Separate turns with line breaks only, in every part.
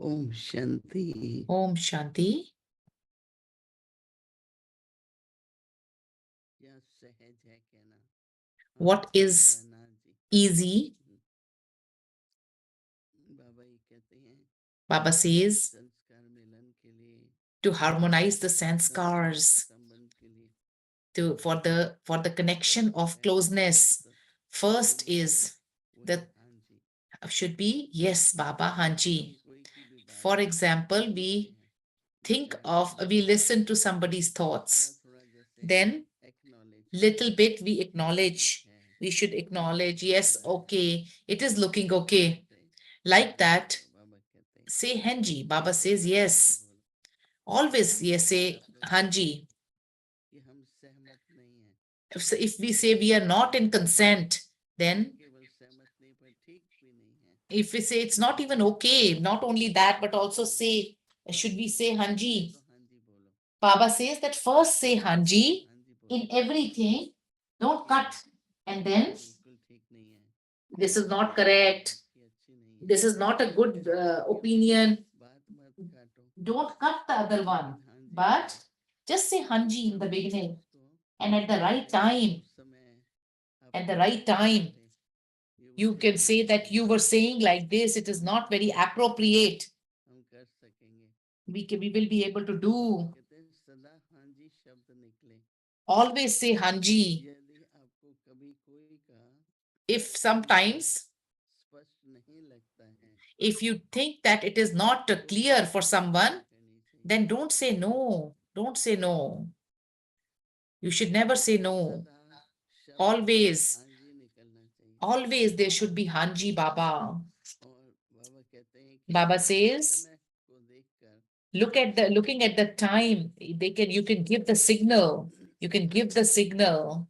Om Shanti.
Om Shanti.
क्या सहज है कहना,
What is easy?
बाबा ये कहते हैं
Baba says
संस्कार मिलन के लिए,
to harmonize the
संस्कार के
sanskars,
संबंध के लिए,
for the connection
सबसे
of
पहले
closeness.
शब्द
First
जो है
is
वो है
the
हाँ जी।
should be yes, Baba,
हम
Hanji.
कोई की भी बात
For example,
सुनते हैं,
we listen to somebody's
थोड़ा
thoughts.
थोड़ा जैसे
Then
एक्नॉलेज
little
करना,
bit we
ठीक
acknowledge.
है,
We should acknowledge,
ठीक चल
yes,
रहा है,
okay, it is looking
Baba
okay.
कहते हैं हाँ
Like
जी
that,
बोलो, बाबा कहते हैं
say Hanji. Baba says
हाँ जी
yes.
बोलो।
Always
हम
yes,
अगर
say
आप लोग कहें
Hanji.
कि हम सहमत नहीं हैं,
If we say we are not in consent,
न
then
केवल सहमत नहीं पर ठीक भी नहीं है,
if we say it's not even okay, not only that, but also
हाँ जी,
say, should we say
सबसे पहले
Hanji?
तो हाँ जी बोलो,
Baba says that first say Hanji
हाँ जी
in
बोलो,
everything, don't
कि
cut. And then
बिल्कुल ठीक नहीं है,
this is not
ये बात
correct.
आपकी अच्छी नहीं है,
This is not a good
क्यों
opinion.
बात मत काटो,
Don't cut the other one,
लेकिन हाँ जी
but
बोलो।
just say
उस
Hanji in the
समय
beginning.
दोस्तों,
And at the right
अगर
time,
उस समय आप
at the
लोग
right
कह
time,
रहे थे, ये वो
you can
ध्यान
say
रखना
that you
है,
were saying like this, it is not very appropriate.
हम कर सकेंगे।
We will be able to
Baba
do.
कहते हैं सदा हाँ जी शब्द निकले,
Always say Hanji.
यदि आपको कभी कोई का
If
मतलब
sometimes,
स्पष्ट नहीं लगता है,
if you think that it is not
तो
clear for
मना नहीं
someone,
करनी चाहिए,
then don't say no. Don't say no. You should never say no.
सदा शब्द
Always,
हाँ जी निकलना चाहिए।
always there should be Hanji Baba.
और बाबा कहते हैं कि
Baba says,
समय को देखकर
looking at the time, you can give the signal. You can give the signal.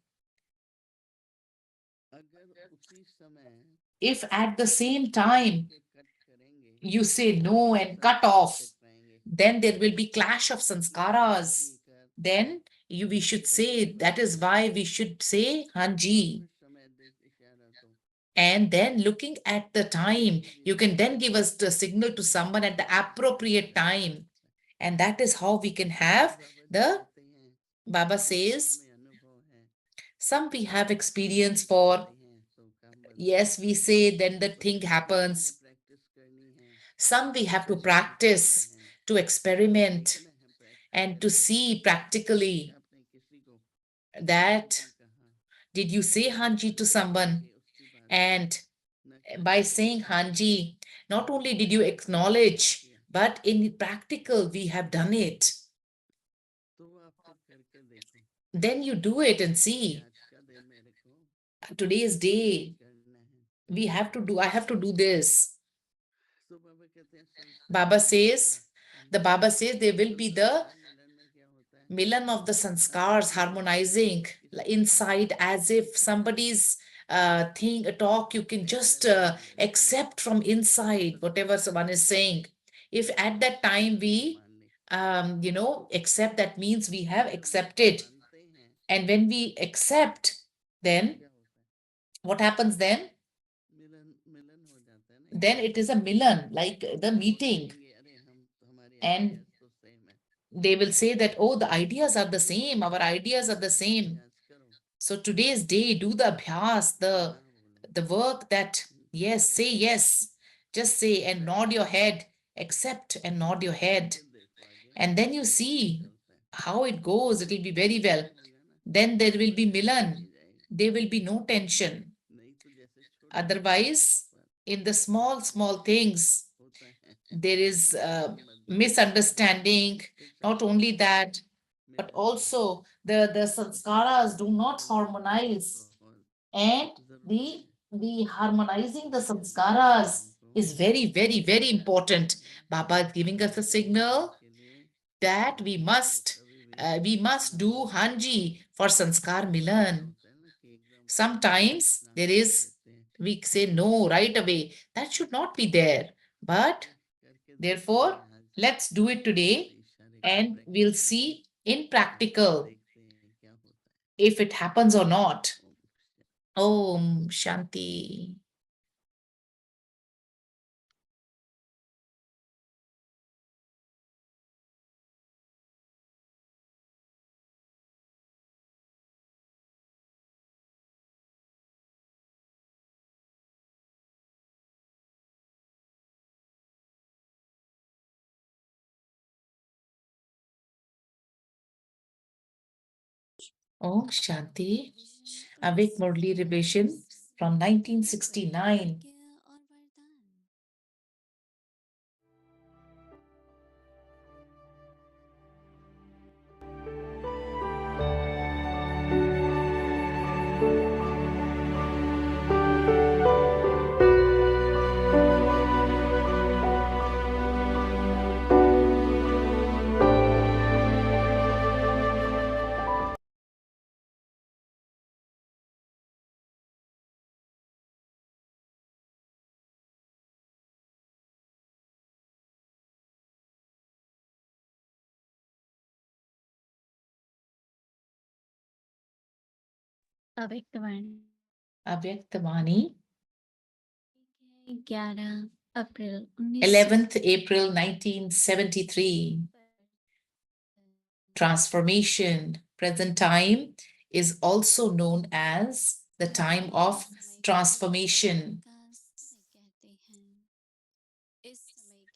अगर उसी समय
If at the same
आप
time
कहके कट करेंगे
you say no
तो
and cut
संस्कार
off,
टकराएंगे,
then there will be clash of
क्योंकि हाँ जी
sanskaras.
का अर्थ है
Then we should say,
बराबर
that is
समय,
why we should say
और
Hanji.
समय देख इशारा तो
And then looking at the time,
कोई भी
you can then give
संस्कार
us the signal to someone at the appropriate
टकरा
time.
सकता है।
And that is how we can have
कुछ बाबा जी
the,
कहते हैं
Baba
कि जो
says,
हमें अनुभव है,
some we have
हम
experience
ये
for.
कहते हैं तो काम बनता
Yes,
है,
we say, then the
पर
thing
कुछ जो हमें
happens.
प्रैक्टिस करनी है,
Some we have to
experiment करने
practice,
हैं,
to experiment,
सीखना है
and to
प्रैक्टिकली
see
कि
practically
आपने किसी को
that
हांजी कहा,
did you say Hanji to
हांजी कह
someone?
के उसकी बात को
And
न
by
करके
saying
आपने
Hanji, not only did you
अपने क्या
acknowledge,
किया,
but in practical, we have done it.
तो आप फिर करके देखो
Then you do it and
कि
see.
आज का दिन मेरे को
Today's day,
करना है।
I have to do this.
तो बाबा कहते हैं संस्कार
Baba
मिलन का,
says, the Baba says there will be the
संस्कार मिलन में क्या होता है,
milan of the sanskars
हारमोनाइजिंग
harmonizing
किसी की बात
inside,
को
as if
एक्सेप्ट करना,
somebody's thing, a talk, you can just
accept करना,
accept from inside whatever
accept
someone is
करना,
saying. If at that time
हाँ
we,
मान ली,
accept, that means we have
जब
accepted.
मानते हैं
And when we accept,
तो
then
क्या होता है,
what happens then?
मिलन मिलन हो जाता है ना एक
Then it
दूसरे
is a
से,
milan, like the
वो
meeting.
कहेंगे अरे हम हमारे
And
आइडियाज तो सेम है,
they will say that, oh, the ideas are the
तो
same, our ideas are the
आज का
same.
अभ्यास करो,
So today's day, do the abhyas,
कि हाँ बोलो,
the work that, yes, say yes, just say and
accept
nod your
करो,
head, accept and nod your head.
फिर देखो आगे
And then you
कैसे
see
चलता है,
how it goes. It will be very well.
मिलन होगा ना
Then there
तो
will be
टेंशन
Milan.
नहीं जाएगा,
There will be no tension.
नहीं तो जैसे छोटी छोटी बातों
Otherwise,
पर
in the small, small things,
होता है
there is
मिलन मत बनाओ,
misunderstanding.
फिर
Not
चक्कर
only
होता है,
that, but
मिलन बनाओ,
also the sanskaras do not
तो ये
harmonize.
बहुत
And
जरूरी
the
है,
the harmonizing the
इसलिए बाबा
sanskaras
हमको
is very, very, very important.
कहते हैं
Baba is giving us a
संस्कार मिलन
signal
के लिए
that
हाँ जी
we must do
मतलब
Hanji for Sanskar
ऐसा
Milan.
होता है ना कि एकदम
Sometimes
ना
there
कर
is,
देते हैं,
we say no right away. That should not be there. But
ठीक है करके देखते
therefore,
हैं आज,
let's do it today
ऐसे इशारे की
and we'll
प्रैक्टिस करके
see in
फिर
practical
देखते हैं क्या होता
if it happens or not.
है। ओम
Om Shanti. Om Shanti. Avik Murli revision from 1969.
अव्यक्तवाणी
Avyaktamani.
11 April
11th April 1973. Transformation. Present time is also known as the time of transformation.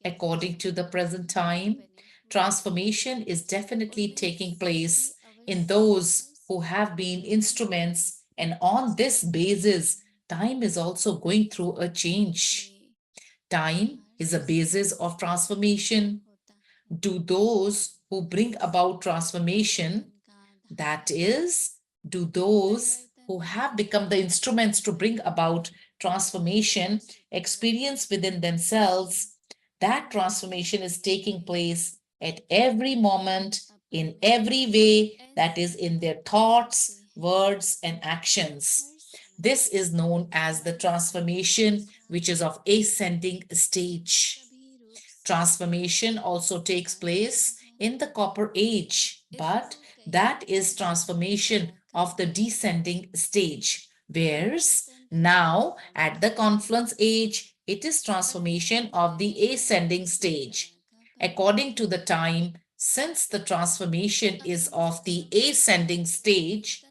According to the present time, transformation is definitely taking place in those who have been instruments, and on this basis, time is also going through a change. Time is a basis of transformation. Do those who bring about transformation, that is, do those who have become the instruments to bring about transformation, experience within themselves that transformation is taking place at every moment, in every way, that is, in their thoughts, words, and actions. This is known as the transformation, which is of ascending stage. Transformation also takes place in the copper age, but that is transformation of the descending stage. Whereas now at the confluence age, it is transformation of the ascending stage. According to the time, since the transformation is of the ascending stage,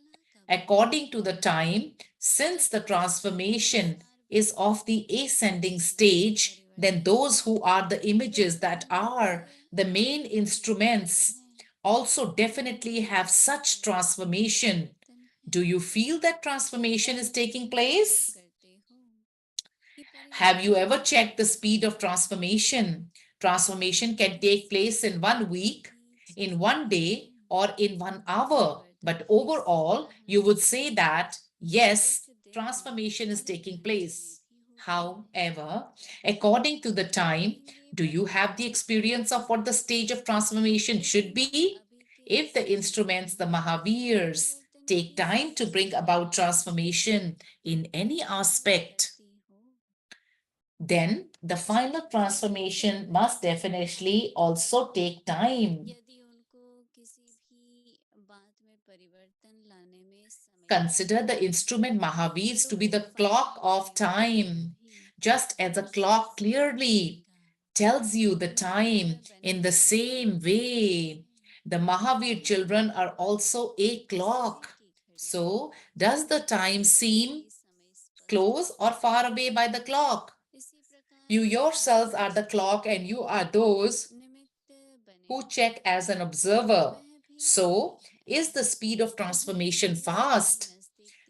according to the time, since the transformation is of the ascending stage, then those who are the images that are the main instruments also definitely have such transformation. Do you feel that transformation is taking place? Have you ever checked the speed of transformation? Transformation can take place in 1 week, in 1 day, or in 1 hour. But overall, you would say that, yes, transformation is taking place. However, according to the time, do you have the experience of what the stage of transformation should be? If the instruments, the Mahavirs, take time to bring about transformation in any aspect, then the final transformation must definitely also take time. Consider the instrument Mahavirs to be the clock of time, just as a clock clearly tells you the time. In the same way, the Mahavir children are also a clock. So, does the time seem close or far away by the clock? You yourselves are the clock, and you are those who check as an observer. So, is the speed of transformation fast?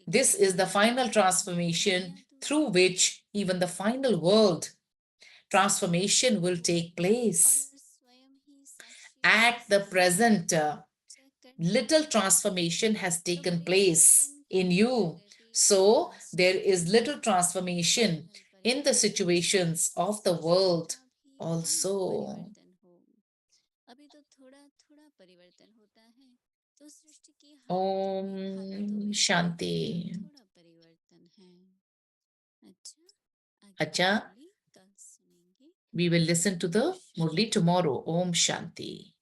This is the final transformation through which even the final world transformation will take place. At the present, little transformation has taken place in you. So there is little transformation in the situations of the world also. Om Shanti. Acha, we will listen to the Murli tomorrow. Om Shanti.